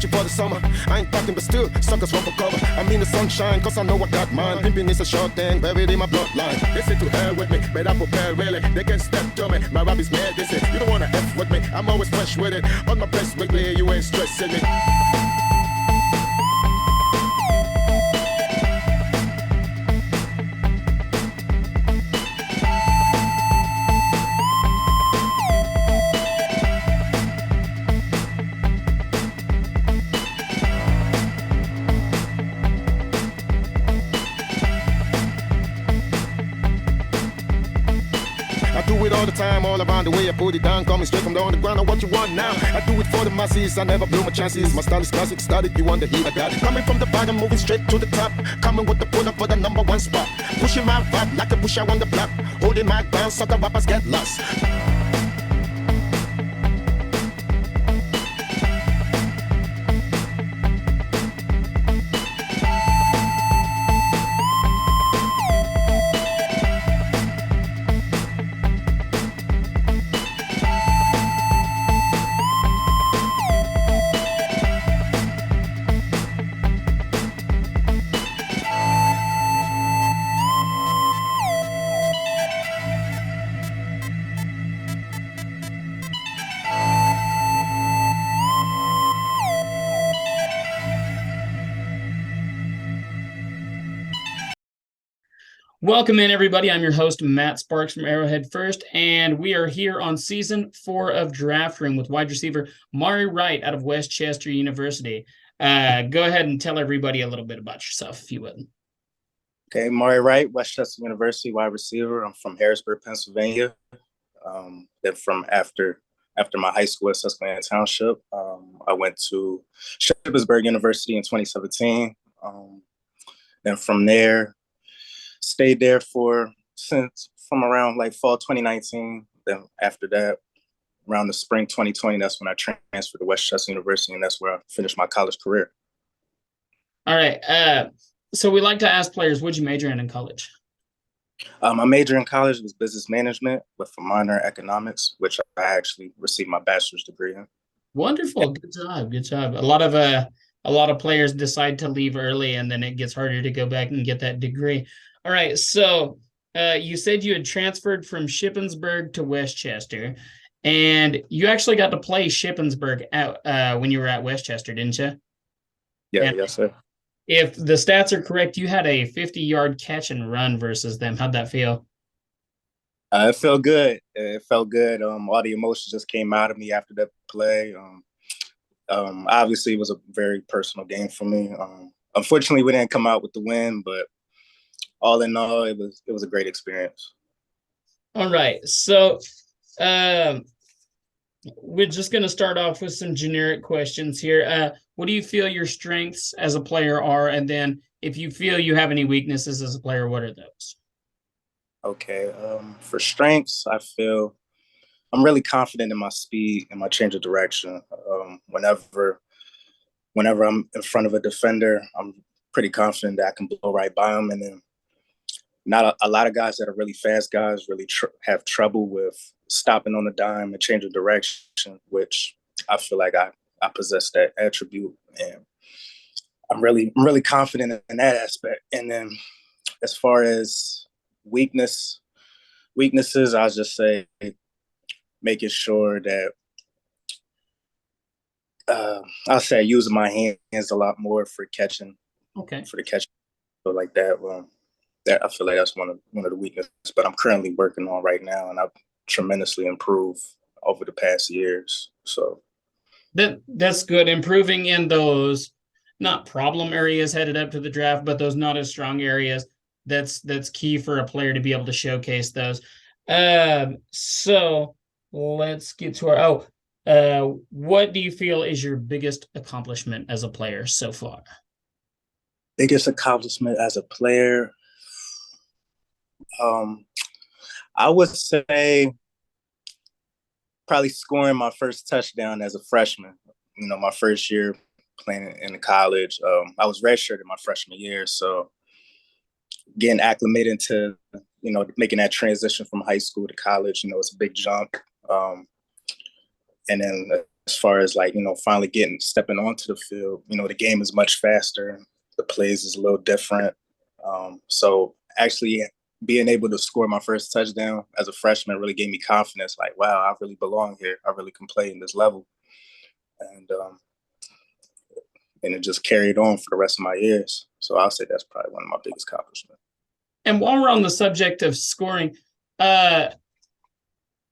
Gucci for the summer. I ain't talking, but still, suckers run for cover. I mean the sunshine, cause I know I got mine. Pimping is a short thing, buried in my bloodline. They say to hell with me, but I prepare really. They can't step to me, my rap is mad, they say. You don't wanna F with me, I'm always fresh with it. On my best weekly, you ain't stressing me. I do it all the time, all around the way I put it down. Coming straight from the underground, what you want now? I do it for the masses, I never blew my chances. My style is classic, static, you want the heat, I got it. Coming from the bottom, moving straight to the top. Coming with the pull up for the #1 spot. Pushing my vibe like a pusher on the block. Holding my ground, so the rappers get lost. Welcome in, everybody. I'm your host, Matt Sparks from Arrowhead First, and we are here on Season 4 of Draft Room with wide receiver Mari Wright out of West Chester University. Go ahead and tell everybody a little bit about yourself, if you would. Okay, Mari Wright, West Chester University, wide receiver. I'm from Harrisburg, Pennsylvania. Then from after my high school at Susquehanna Township, I went to Shippensburg University in 2017. Then from there, stayed there from around like fall 2019. Then after that, around the spring 2020, that's when I transferred to West Chester University, and that's where I finished my college career. All right. So we like to ask players, what'd you major in college? My major in college was business management with a minor in economics, which I actually received my bachelor's degree in. Wonderful. Good job. Good job. A lot of players decide to leave early, and then it gets harder to go back and get that degree. All right. So you said you had transferred from Shippensburg to West Chester, and you actually got to play Shippensburg when you were at West Chester, didn't you? Yeah, and yes, sir. If the stats are correct, you had a 50-yard catch and run versus them. How'd that feel? It felt good. It felt good. All the emotions just came out of me after that play. Obviously, it was a very personal game for me. Unfortunately, we didn't come out with the win, but all in all, it was a great experience. All right. So we're just going to start off with some generic questions here. What do you feel your strengths as a player are? And then if you feel you have any weaknesses as a player, what are those? Okay. For strengths, I feel I'm really confident in my speed and my change of direction. Whenever I'm in front of a defender, I'm pretty confident that I can blow right by them. And then not a lot of guys that are really fast guys really have trouble with stopping on a dime and change of direction, which I feel like I possess that attribute. And I'm really confident in that aspect. And then as far as weaknesses, I'll just say making sure that I'll say using my hands a lot more for catching. Okay. For the catch, so like that. That I feel like that's one of the weaknesses. But I'm currently working on right now, and I've tremendously improved over the past years. So that's good. Improving in those not problem areas headed up to the draft, but those not as strong areas. That's key for a player to be able to showcase those. So let's get to our what do you feel is your biggest accomplishment as a player so far? Biggest accomplishment as a player, I would say probably scoring my first touchdown as a freshman. You know, my first year playing in the college. I was redshirted my freshman year, so getting acclimated to, you know, making that transition from high school to college, you know, it's a big jump. And then far as like, finally stepping onto the field, the game is much faster. The plays is a little different. So actually being able to score my first touchdown as a freshman really gave me confidence. Like, wow, I really belong here. I really can play in this level. And it just carried on for the rest of my years. So I'll say that's probably one of my biggest accomplishments. And while we're on the subject of scoring,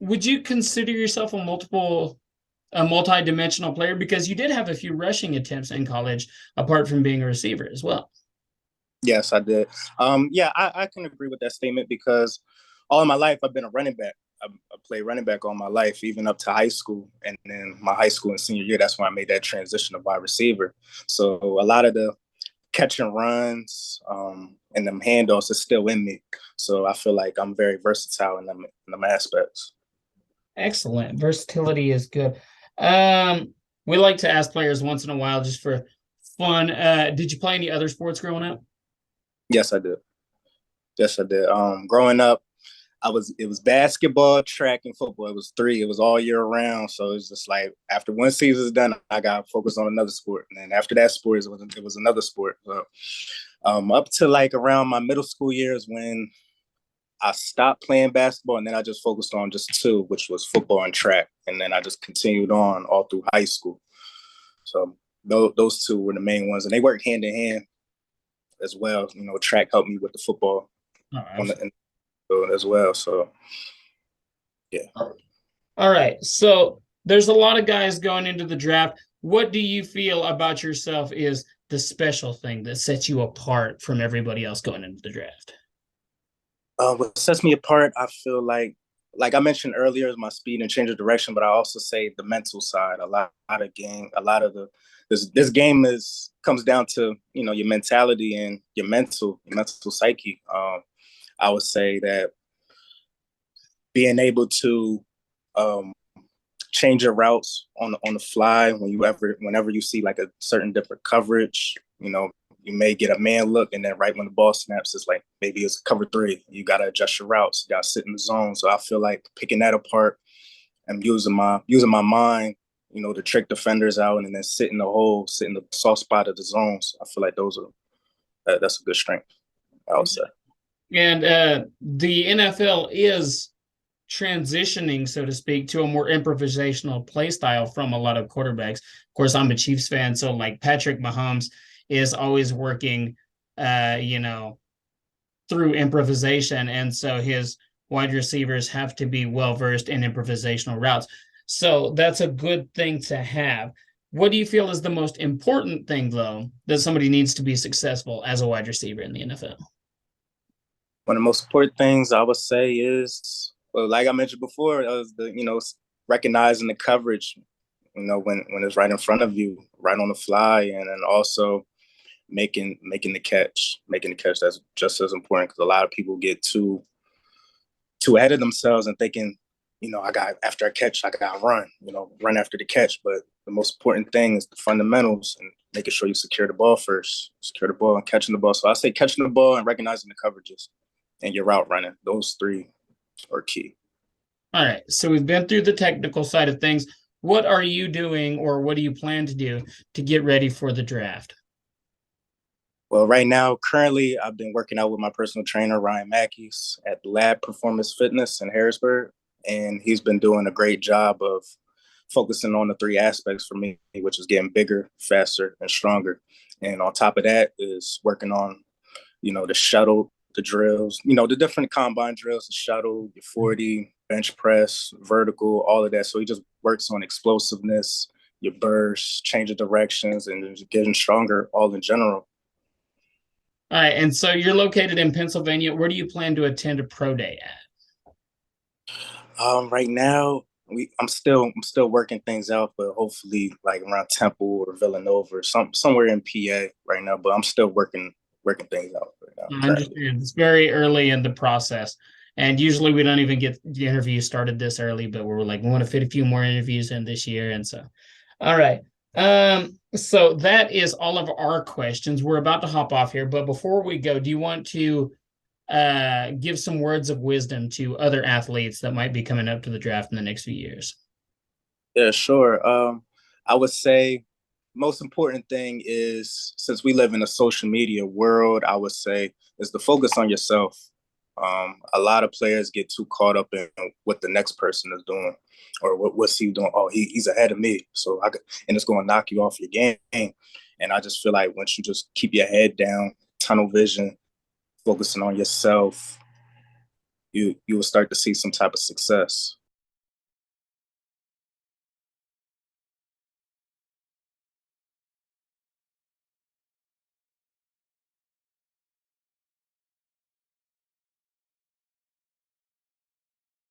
would you consider yourself a multi-dimensional player? Because you did have a few rushing attempts in college, apart from being a receiver as well. Yes, I did. I can agree with that statement because all my life I've been a running back. I played running back all my life, even up to high school. And then my high school and senior year, that's when I made that transition to wide receiver. So a lot of the catch and runs and them handoffs is still in me. So I feel like I'm very versatile in them aspects. Excellent. Versatility is good. We like to ask players once in a while just for fun. Did you play any other sports growing up? Yes, I did. Growing up, it was basketball, track, and football. It was three. It was all year round. So it's just like after one season is done, I got focused on another sport. And then after that sport, it was another sport. So up to like around my middle school years when I stopped playing basketball, and then I just focused on just two, which was football and track. And then I just continued on all through high school. So those two were the main ones, and they worked hand in hand as well. Track helped me with the football as well. So, yeah. All right. So there's a lot of guys going into the draft. What do you feel about yourself is the special thing that sets you apart from everybody else going into the draft? What sets me apart, I feel like I mentioned earlier, is my speed and change of direction, but I also say the mental side. This game comes down to your mentality and your mental psyche. I would say that being able to change your routes on the fly whenever you see like a certain different coverage, you may get a man look, and then right when the ball snaps, it's like maybe it's cover three. You got to adjust your routes. You got to sit in the zone. So I feel like picking that apart and using my mind, to trick defenders out and then sit in the soft spot of the zones. I feel like that's a good strength, I would say. And the NFL is transitioning, so to speak, to a more improvisational play style from a lot of quarterbacks. Of course, I'm a Chiefs fan, so like Patrick Mahomes is always working, through improvisation. And so his wide receivers have to be well-versed in improvisational routes. So that's a good thing to have. What do you feel is the most important thing, though, that somebody needs to be successful as a wide receiver in the NFL? One of the most important things I would say is, well, like I mentioned before, recognizing the coverage, when it's right in front of you, right on the fly, and then also making the catch. Making the catch, that's just as important, because a lot of people get too ahead of themselves and thinking, after a catch, I got to run after the catch. But the most important thing is the fundamentals and making sure you secure the ball first, secure the ball and catching the ball. So I say catching the ball and recognizing the coverages and your route running. Those three are key. All right. So we've been through the technical side of things. What are you doing, or what do you plan to do to get ready for the draft? Well, right now, currently, I've been working out with my personal trainer, Ryan Mackey's, at Lab Performance Fitness in Harrisburg. And he's been doing a great job of focusing on the three aspects for me, which is getting bigger, faster, and stronger. And on top of that is working on, the shuttle, the drills, the different combine drills, the shuttle, your 40, bench press, vertical, all of that. So he just works on explosiveness, your burst, change of directions, and just getting stronger all in general. All right. And so you're located in Pennsylvania. Where do you plan to attend a pro day at? Right now, I'm still working things out, but hopefully like around Temple or Villanova or somewhere in PA right now. But I'm still working things out right now. I understand. It's very early in the process. And usually we don't even get the interview started this early, but we're like, we want to fit a few more interviews in this year. And so, all right. So that is all of our questions. We're about to hop off here, but before we go, do you want to give some words of wisdom to other athletes that might be coming up to the draft in the next few years? Yeah, sure. I would say most important thing is, since we live in a social media world, I would say is to focus on yourself. A lot of players get too caught up in what the next person is doing, or what's he doing. Oh, he's ahead of me, so and it's going to knock you off your game. And I just feel like once you just keep your head down, tunnel vision, focusing on yourself, you will start to see some type of success.